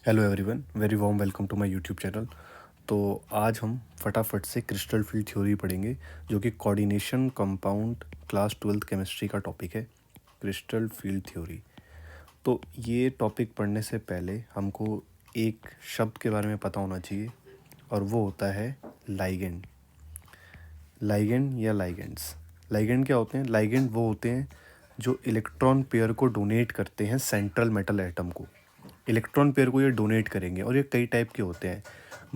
Hello everyone, very warm welcome to my YouTube channel. तो आज हम फटाफट से क्रिस्टल फील्ड थ्योरी पढ़ेंगे, जो कि coordination compound class 12th chemistry का टॉपिक है। Crystal field theory. तो ये टॉपिक पढ़ने से पहले हमको एक शब्द के बारे में पता होना चाहिए, और वो होता है लाइगेंड। लाइगेंड या लाइगेंड्स। लाइगेंड क्या होते हैं? लाइगेंड वो होते हैं जो इलेक्ट्रॉन पेयर को डोनेट करते हैं सेंट्रल मेटल एटम को। इलेक्ट्रॉन पेयर को ये डोनेट करेंगे, और ये कई टाइप के होते हैं।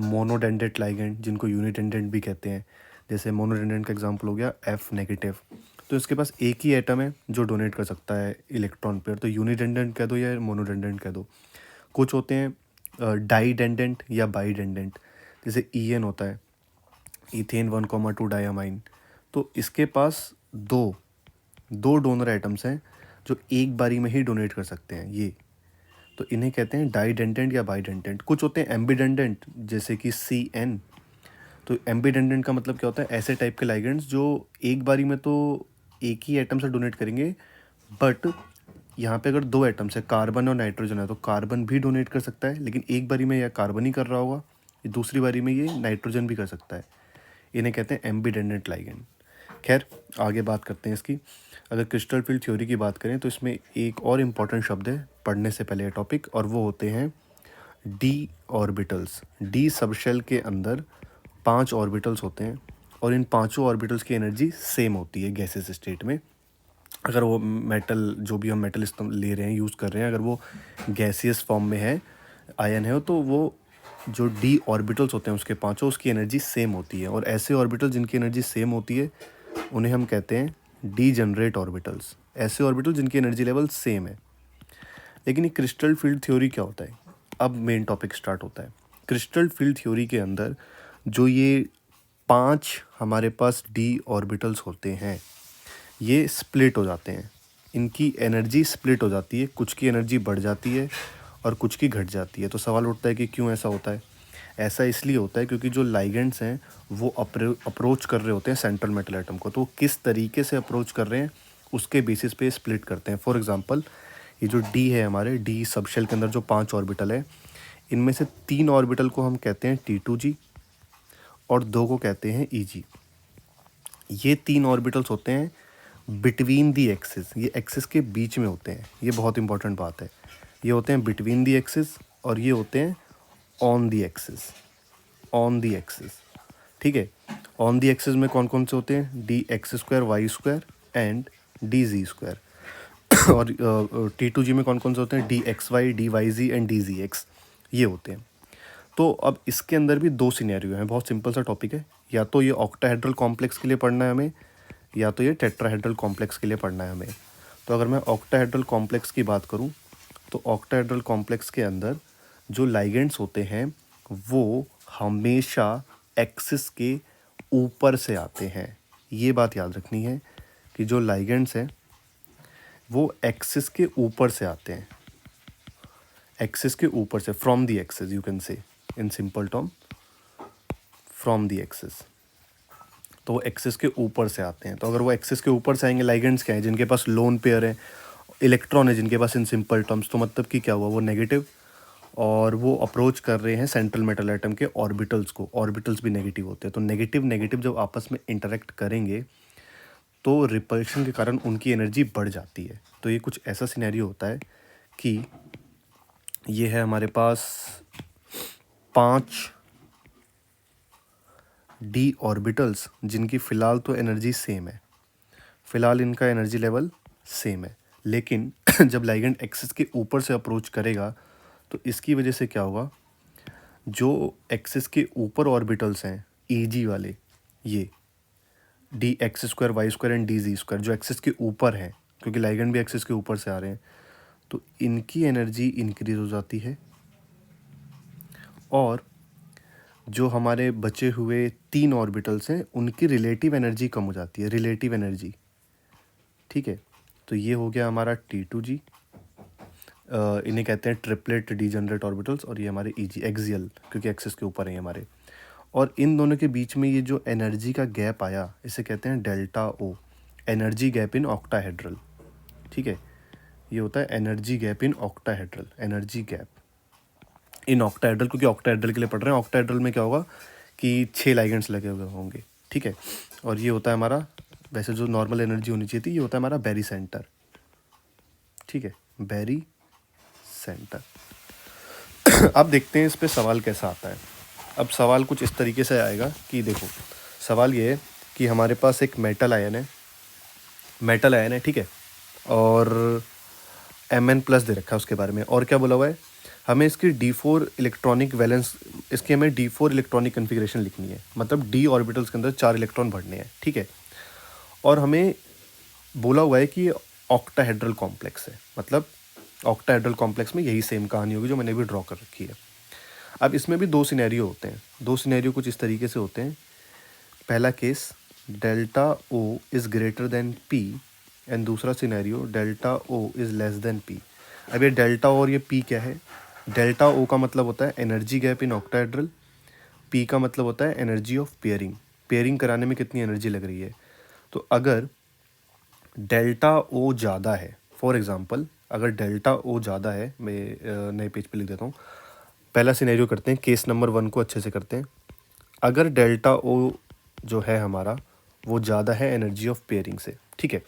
मोनोडेंडेंट लाइगेंड, जिनको यूनिडेंडेंट भी कहते हैं। जैसे मोनोडेंडेंट का एग्जांपल हो गया F नेगेटिव। तो इसके पास एक ही एटम है जो डोनेट कर सकता है इलेक्ट्रॉन पेयर, तो यूनिडेंडेंट कह दो या मोनोडेंडेंट कह दो। कुछ होते हैं डाईडेंडेंट या बाईडेंडेंट, जैसे EN होता है, इथेन 1,2 डायामाइन। तो इसके पास दो दो डोनर एटम्स हैं जो एक बारी में ही डोनेट कर सकते हैं ये। तो इन्हें कहते हैं डाईडेंडेंट या बाईडेंडेंट। कुछ होते हैं एम्बीडेंडेंट, जैसे कि CN। तो एम्बीडेंडेंट का मतलब क्या होता है? ऐसे टाइप के लाइगेंड्स जो एक बारी में तो एक ही एटम से डोनेट करेंगे, बट यहाँ पे अगर दो एटम्स है, कार्बन और नाइट्रोजन है, तो कार्बन भी डोनेट कर सकता है, लेकिन एक बारी में यह कार्बन ही कर रहा होगा, दूसरी बारी में ये नाइट्रोजन भी कर सकता है। इन्हें कहते हैं एम्बीडेंडेंट लाइगेंड। खैर, आगे बात करते हैं इसकी। अगर क्रिस्टल फील्ड थ्योरी की बात करें तो इसमें एक और इम्पॉर्टेंट शब्द है पढ़ने से पहले टॉपिक, और वो होते हैं डी ऑर्बिटल्स। डी सबशेल के अंदर 5 ऑर्बिटल्स होते हैं, और इन पांचों ऑर्बिटल्स की एनर्जी सेम होती है गैसेस स्टेट में। अगर वो मेटल, जो भी हम मेटल ले रहे हैं, यूज़ कर रहे हैं, अगर वो गैसियस फॉर्म में है, आयन है, तो वो जो डी ऑर्बिटल्स होते हैं उसके पांचों, उसकी एनर्जी सेम होती है। और ऐसे ऑर्बिटल जिनकी एनर्जी सेम होती है उन्हें हम कहते हैं डी जनरेट ऑर्बिटल्स। ऐसे ऑर्बिटल जिनकी एनर्जी लेवल सेम है। लेकिन ये क्रिस्टल फील्ड थ्योरी क्या होता है? अब मेन टॉपिक स्टार्ट होता है। क्रिस्टल फील्ड थ्योरी के अंदर जो ये 5 हमारे पास डी ऑर्बिटल्स होते हैं, ये स्प्लिट हो जाते हैं। इनकी एनर्जी स्प्लिट हो जाती है, कुछ की एनर्जी बढ़ जाती है और कुछ की घट जाती है। तो सवाल उठता है कि क्यों ऐसा होता है? ऐसा इसलिए होता है क्योंकि जो लाइगेंड्स हैं वो अप्रोच कर रहे होते हैं सेंट्रल मेटल एटम को। तो किस तरीके से अप्रोच कर रहे हैं उसके बेसिस पे स्प्लिट करते हैं। फॉर एग्जांपल, ये जो डी है, हमारे डी सबशेल के अंदर जो 5 ऑर्बिटल है, इनमें से 3 ऑर्बिटल को हम कहते हैं T2G, और 2 को कहते हैं EG। ये 3 ऑर्बिटल्स होते हैं बिटवीन दी एक्सिस। ये एक्सिस के बीच में होते हैं, ये बहुत इंपॉर्टेंट बात है। ये होते हैं बिटवीन दी एक्सिस, और ये होते हैं on the axis. On the axis, ठीक है। ऑन दी एक्सिस में कौन कौन से होते हैं? DX² Y² and DZ²। और T2G में कौन कौन से होते हैं? DXY DYZ एंड DZX, ये होते हैं। तो अब इसके अंदर भी 2 सिनेरियो हैं। बहुत सिंपल सा टॉपिक है। या तो ये ऑक्टाहेड्रल कॉम्प्लेक्स के लिए पढ़ना है हमें, या तो ये टेट्राहेड्रल कॉम्प्लेक्स के लिए पढ़ना है हमें। तो अगर मैं ऑक्टाहेड्रल कॉम्प्लेक्स की बात करूं, तो ऑक्टाहेड्रल कॉम्प्लेक्स के अंदर जो लाइगेंड्स होते हैं वो हमेशा एक्सिस के ऊपर से आते हैं। ये बात याद रखनी है कि जो लाइगेंड्स हैं वो एक्सिस के ऊपर से आते हैं। एक्सिस के ऊपर से, from the axis, you can say in simple term, from the axis. तो वो एक्सिस के ऊपर से आते हैं। तो अगर वो एक्सिस के ऊपर से आएंगे, लाइगेंड्स क्या हैं? जिनके पास लोन पेयर है, इलेक्ट्रॉन है जिनके पास इन सिंपल टर्म्स, तो मतलब कि क्या हुआ? वो नेगेटिव, और वो अप्रोच कर रहे हैं सेंट्रल मेटल एटम के ऑर्बिटल्स को। ऑर्बिटल्स भी नेगेटिव होते हैं। तो नेगेटिव नेगेटिव जब आपस में इंटरेक्ट करेंगे तो रिपल्शन के कारण उनकी एनर्जी बढ़ जाती है। तो ये कुछ ऐसा सिनेरियो होता है कि ये है हमारे पास 5 डी ऑर्बिटल्स जिनकी फ़िलहाल तो एनर्जी सेम है। फ़िलहाल इनका एनर्जी लेवल सेम है, लेकिन जब लाइगेंड एक्सिस के ऊपर से अप्रोच करेगा तो इसकी वजह से क्या होगा? जो एक्सिस के ऊपर ऑर्बिटल्स हैं, EG वाले, ये DX² Y² एंड DZ², जो एक्सिस के ऊपर हैं, क्योंकि लाइगेंड भी एक्सिस के ऊपर से आ रहे हैं, तो इनकी एनर्जी इंक्रीज हो जाती है। और जो हमारे बचे हुए 3 ऑर्बिटल्स हैं उनकी रिलेटिव एनर्जी कम हो जाती है। रिलेटिव एनर्जी, ठीक है। तो ये हो गया हमारा T2G। इन्हें कहते हैं ट्रिपलेट डीजनरेट ऑर्बिटल्स। और ये हमारे EG एक्सियल, क्योंकि एक्सिस के ऊपर है हमारे। और इन दोनों के बीच में ये जो एनर्जी का गैप आया, इसे कहते हैं delta O, energy gap in octahedral, ठीक है। ये होता है energy gap in octahedral, energy gap. In octahedral, क्योंकि ऑक्टाहेड्रल के लिए पढ़ रहे हैं। ऑक्टाहेड्रल में क्या होगा कि 6 लाइगेंड्स लगे हुए होंगे, ठीक है। और ये होता है हमारा, वैसे जो नॉर्मल एनर्जी होनी चाहिए थी, ये होता है हमारा बैरी सेंटर, ठीक है, बैरी सेंटर। अब देखते हैं इस पे सवाल कैसा आता है। अब सवाल कुछ इस तरीके से आएगा कि देखो, सवाल ये है कि हमारे पास एक मेटल आयन है, ठीक है, और Mn+ दे रखा है उसके बारे में। और क्या बोला हुआ है, हमें इसकी D4 इलेक्ट्रॉनिक वैलेंस, इसकी हमें D4 इलेक्ट्रॉनिक कन्फिग्रेशन लिखनी है, मतलब D ऑर्बिटल्स के अंदर 4 इलेक्ट्रॉन भरने हैं, ठीक है। और हमें बोला हुआ है कि ये ऑक्टाहेड्रल कॉम्प्लेक्स है, मतलब ऑक्टाहेड्रल कॉम्प्लेक्स में यही सेम कहानी होगी जो मैंने भी ड्रॉ कर रखी है। अब इसमें भी 2 सिनेरियो होते हैं। 2 सिनेरियो कुछ इस तरीके से होते हैं। पहला case delta O is greater than P, and दूसरा scenario delta O is less than P। अब ये डेल्टा और ये P क्या है? डेल्टा O का मतलब होता है energy gap in octahedral, P का मतलब होता है एनर्जी ऑफ पेयरिंग, पेयरिंग कराने में कितनी एनर्जी लग रही है। तो अगर डेल्टा O ज़्यादा है, फॉर एग्जांपल अगर डेल्टा O ज़्यादा है, मैं नए पेज पे लिख देता हूँ। पहला सिनेरियो करते हैं, केस नंबर 1 को अच्छे से करते हैं। अगर डेल्टा O जो है हमारा वो ज़्यादा है एनर्जी ऑफ पेयरिंग से, ठीक है,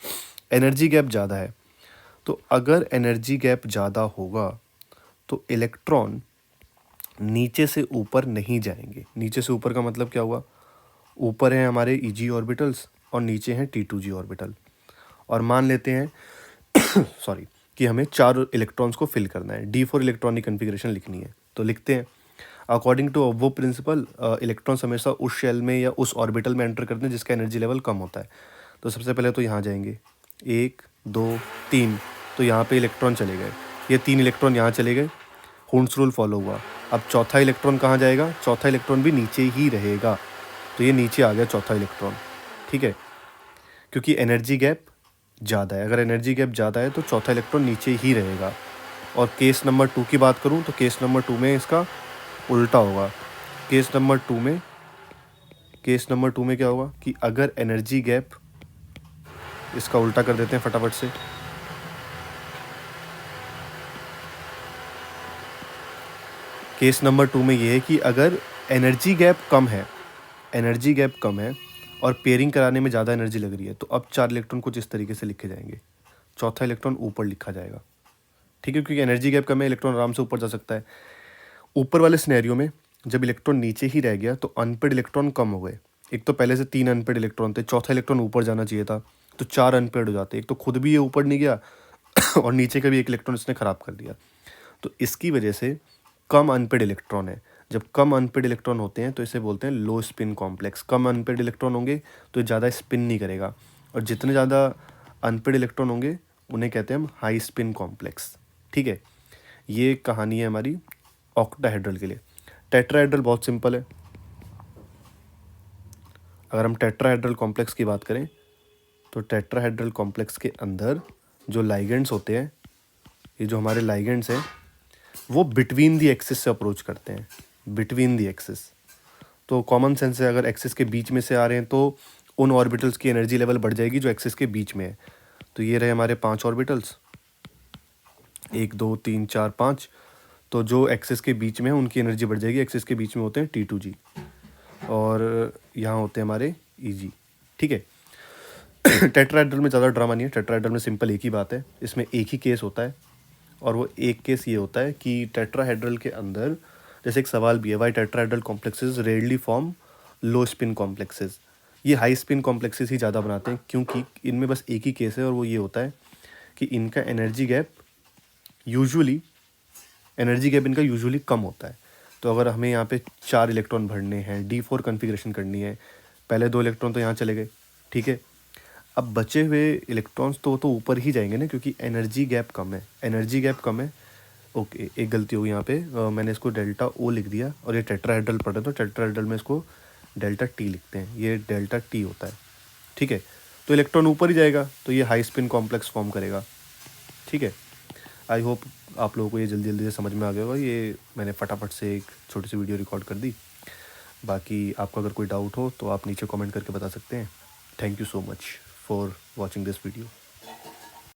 एनर्जी गैप ज़्यादा है। तो अगर एनर्जी गैप ज़्यादा होगा तो इलेक्ट्रॉन नीचे से ऊपर नहीं जाएंगे। नीचे से ऊपर का मतलब क्या हुआ, ऊपर हैं हमारे Eg ऑर्बिटल्स और नीचे हैं T2g ऑर्बिटल। और मान लेते हैं सॉरी कि हमें 4 इलेक्ट्रॉन्स को फिल करना है, D4 इलेक्ट्रॉनिक कन्फिग्रेशन लिखनी है। तो लिखते हैं, अकॉर्डिंग टू वो प्रिंसिपल, इलेक्ट्रॉन्स हमेशा उस शेल में या उस ऑर्बिटल में एंटर करते हैं जिसका एनर्जी लेवल कम होता है। तो सबसे पहले तो यहाँ जाएंगे, 1 2 3, तो यहाँ पे इलेक्ट्रॉन चले गए, ये 3 इलेक्ट्रॉन यहाँ चले गए, हून्स रूल फॉलो हुआ। अब चौथा इलेक्ट्रॉन कहाँ जाएगा? चौथा इलेक्ट्रॉन भी नीचे ही रहेगा, तो ये नीचे आ गया चौथा इलेक्ट्रॉन, ठीक है, क्योंकि एनर्जी गैप ज़्यादा है। अगर एनर्जी गैप ज़्यादा है तो चौथा इलेक्ट्रॉन नीचे ही रहेगा। और केस नंबर 2 की बात करूँ तो केस नंबर 2 में इसका उल्टा होगा। केस नंबर 2 में क्या होगा कि अगर एनर्जी गैप, इसका उल्टा कर देते हैं फटाफट से, केस नंबर 2 में ये है कि अगर एनर्जी गैप कम है और पेयरिंग कराने में ज़्यादा एनर्जी लग रही है, तो अब 4 इलेक्ट्रॉन कुछ इस तरीके से लिखे जाएंगे, चौथा इलेक्ट्रॉन ऊपर लिखा जाएगा, ठीक है, क्योंकि एनर्जी गैप कम है, इलेक्ट्रॉन आराम से ऊपर जा सकता है। ऊपर वाले सिनेरियो में जब इलेक्ट्रॉन नीचे ही रह गया तो अनपेड इलेक्ट्रॉन कम हो गए। एक तो पहले से 3 अनपेड इलेक्ट्रॉन थे, चौथा इलेक्ट्रॉन ऊपर जाना चाहिए था, तो 4 अनपेड हो जाते। एक तो खुद भी ये ऊपर नहीं गया और नीचे का भी एक इलेक्ट्रॉन इसने ख़राब कर दिया। तो इसकी वजह से कम अनपेड इलेक्ट्रॉन है। जब कम अनपेड इलेक्ट्रॉन होते हैं तो इसे बोलते हैं लो स्पिन कॉम्प्लेक्स। कम अनपेड इलेक्ट्रॉन होंगे तो ज़्यादा स्पिन नहीं करेगा, और जितने ज़्यादा अनपेड इलेक्ट्रॉन होंगे उन्हें कहते हैं हम हाई स्पिन कॉम्प्लेक्स, ठीक है। ये कहानी है हमारी ऑक्टाहेड्रल के लिए। टेट्राहेड्रल बहुत सिंपल है। अगर हम टेट्राहेड्रल कॉम्प्लेक्स की बात करें तो टेट्राहेड्रल कॉम्प्लेक्स के अंदर जो लाइगेंड्स होते हैं, ये जो हमारे लाइगेंड्स हैं वो बिटवीन दी एक्सिस से अप्रोच करते हैं, बिटवीन दी एक्सिस। तो कॉमन सेंस है, अगर एक्सिस के बीच में से आ रहे हैं तो उन ऑर्बिटल्स की एनर्जी लेवल बढ़ जाएगी जो एक्सिस के बीच में है। तो ये रहे हमारे 5 ऑर्बिटल्स, 1 2 3 4 5। तो जो एक्सिस के बीच में है उनकी एनर्जी बढ़ जाएगी। एक्सिस के बीच में होते हैं T2g और यहाँ होते हैं हमारे Eg, ठीक है। टेट्राहेड्रल में ज़्यादा ड्रामा नहीं है। टेट्राहेड्रल में सिंपल एक ही बात है, इसमें एक ही केस होता है, और वो एक केस ये होता है कि टेट्राहेड्रल के अंदर, जैसे एक सवाल भी है, why tetrahedral complexes rarely form low spin complexes. ये हाई स्पिन कॉम्प्लेक्सेस ही ज़्यादा बनाते हैं, क्योंकि इनमें बस एक ही केस है, और वो ये होता है कि इनका एनर्जी गैप यूजुअली कम होता है। तो अगर हमें यहाँ पे 4 इलेक्ट्रॉन भरने हैं, D4 कन्फिग्रेशन करनी है, पहले 2 इलेक्ट्रॉन तो यहाँ चले गए, ठीक है। अब बचे हुए इलेक्ट्रॉन्स तो ऊपर ही जाएंगे ना, क्योंकि एनर्जी गैप कम है। ओके, एक गलती हो गई यहाँ पे, मैंने इसको डेल्टा O लिख दिया, और ये टेट्राहेड्रल पढ़ रहे, तो टेट्राहेड्रल में इसको डेल्टा T लिखते हैं, ये डेल्टा T होता है, ठीक है। तो इलेक्ट्रॉन ऊपर ही जाएगा, तो ये हाई स्पिन कॉम्प्लेक्स फॉर्म करेगा, ठीक है। आई होप आप लोगों को ये जल्दी से समझ में आ गया होगा। ये मैंने फटाफट से एक छोटी सी वीडियो रिकॉर्ड कर दी। बाकी आपको अगर कोई डाउट हो तो आप नीचे कमेंट करके बता सकते हैं। Thank you so much for watching this video.